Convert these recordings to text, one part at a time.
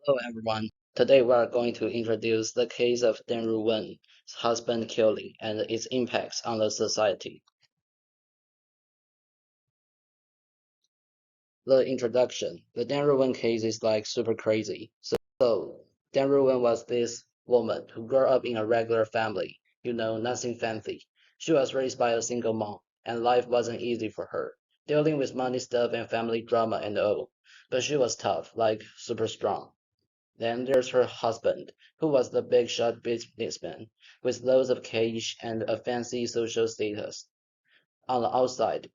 Hello everyone. Today we are going to introduce the case of Deng Ruwen's husband killing and its impacts on the society. The introduction. The Deng Ruwen case is like super crazy. So Deng Ruwen was this woman who grew up in a regular family, nothing fancy. She was raised by a single mom, and life wasn't easy for her, dealing with money stuff and family drama and all. But she was tough, like super strong. Then there's her husband, who was the big shot businessman with loads of cash and a fancy social status. On the outside,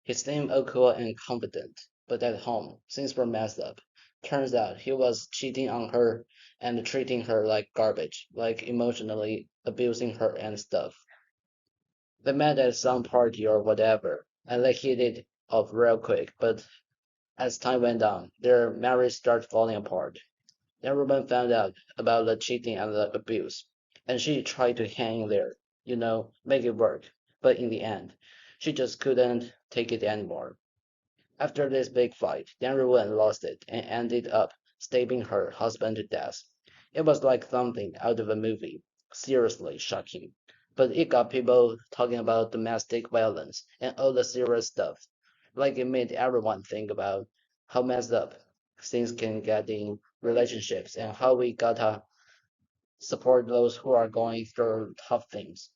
he seemed all cool and confident, but at home, things were messed up. Turns out he was cheating on her and treating her like garbage, like emotionally abusing her and stuff. They met at some party or whatever, and they hit it off real quick, but as time went on, their marriage started falling apart. Everyone found out about the cheating and the abuse, and she tried to hang in there, make it work. But in the end, she just couldn't take it anymore. After this big fight, Deng Ruwen lost it and ended up stabbing her husband to death. It was like something out of a movie. Seriously shocking. But it got people talking about domestic violence and all the serious stuff. Like it made everyone think about how messed up things can get in relationships and how we gotta support those who are going through tough things.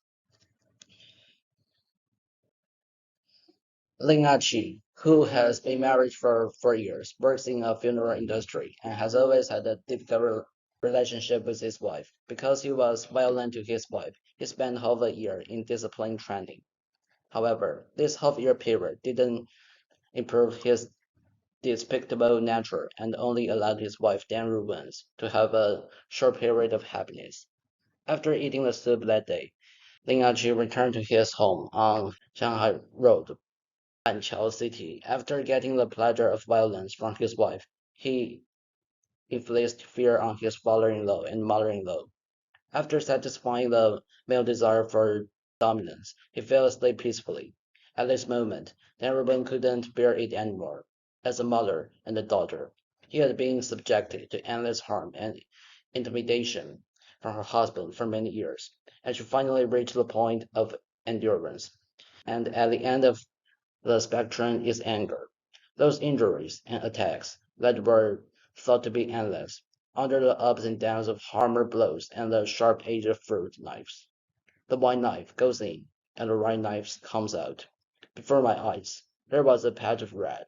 Ling Achi, who has been married for 4 years, works in a funeral industry, and has always had a difficult relationship with his wife. Because he was violent to his wife, he spent half a year in discipline training. However, this half-year period didn't improve his despicable nature and only allowed his wife Dan Rubens to have a short period of happiness. After eating the soup that day, Ling Achi returned to his home on Shanghai Road, Banqiao City. After getting the pleasure of violence from his wife, he inflicted fear on his father-in-law and mother-in-law. After satisfying the male desire for dominance, he fell asleep peacefully. At this moment, Ruben couldn't bear it anymore. As a mother and a daughter, he had been subjected to endless harm and intimidation from her husband for many years, and she finally reached the point of endurance. And at the end of the spectrum is anger. Those injuries and attacks that were thought to be endless, under the ups and downs of hammer blows and the sharp edge of fruit knives. The white knife goes in, and the right knife comes out. Before my eyes, there was a patch of red.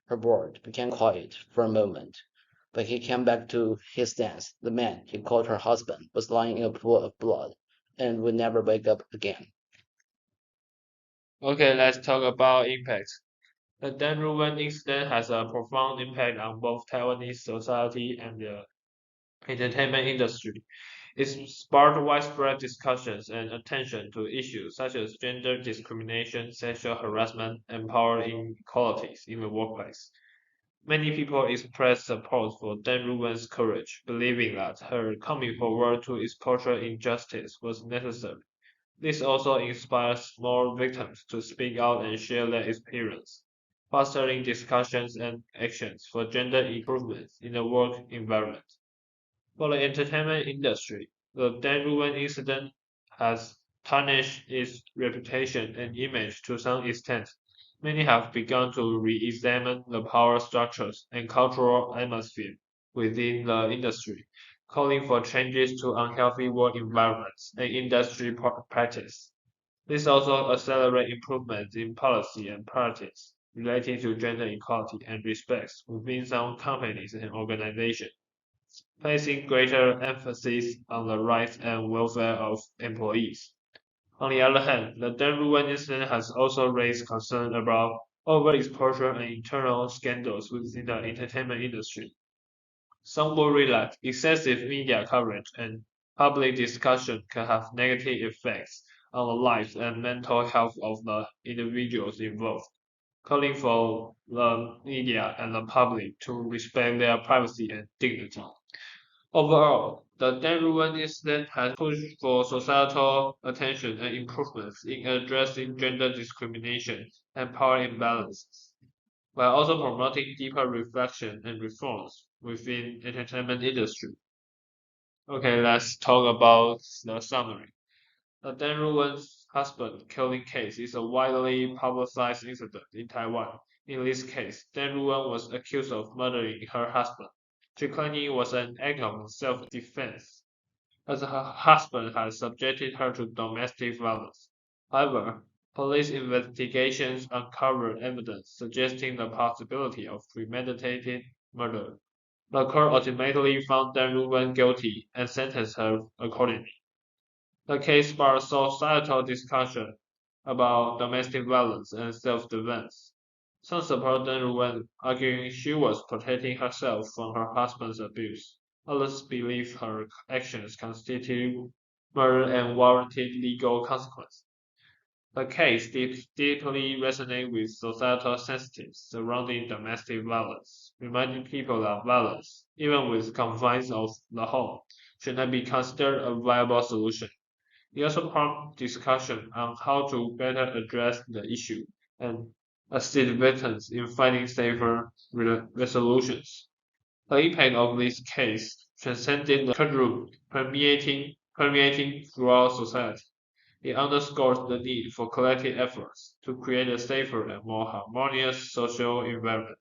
Her word became quiet for a moment, but he came back to his stance. The man he called her husband was lying in a pool of blood and would never wake up again. Okay, let's talk about impact. The Dan Ruwen incident has a profound impact on both Taiwanese society and the entertainment industry. It sparked widespread discussions and attention to issues such as gender discrimination, sexual harassment, and power inequalities in the workplace. Many people expressed support for Dan Ruwen's courage, believing that her coming forward to expose injustice was necessary. This also inspires more victims to speak out and share their experience, fostering discussions and actions for gender improvements in the work environment. For the entertainment industry, the Dan Ruwen incident has tarnished its reputation and image to some extent. Many have begun to re-examine the power structures and cultural atmosphere within the industry, calling for changes to unhealthy work environments and industry practice. This also accelerates improvements in policy and practice relating to gender equality and respect within some companies and organizations, placing greater emphasis on the rights and welfare of employees. On the other hand, the Dan Ruwen incident has also raised concern about overexposure and internal scandals within the entertainment industry. Some worry that excessive media coverage and public discussion can have negative effects on the lives and mental health of the individuals involved, calling for the media and the public to respect their privacy and dignity. Overall, the Ruwen incident has pushed for societal attention and improvements in addressing gender discrimination and power imbalances, while also promoting deeper reflection and reforms within entertainment industry. Okay, let's talk about the summary. The Deng Ruwen's husband killing case is a widely publicized incident in Taiwan. In this case, Deng Ruwen was accused of murdering her husband. She claimed it was an act of self-defense, as her husband had subjected her to domestic violence. However, police investigations uncovered evidence suggesting the possibility of premeditated murder. The court ultimately found Deng Ruwen guilty and sentenced her accordingly. The case sparked societal discussion about domestic violence and self-defense. Some support Deng Ruwen, arguing she was protecting herself from her husband's abuse. Others believe her actions constitute murder and warranted legal consequence. The case deeply resonates with societal sensitives surrounding domestic violence, reminding people that violence, even with confines of the home, should not be considered a viable solution. It also prompted discussion on how to better address the issue and assist victims in finding safer resolutions. The impact of this case transcended the courtroom, permeating throughout society. It underscores the need for collective efforts to create a safer and more harmonious social environment.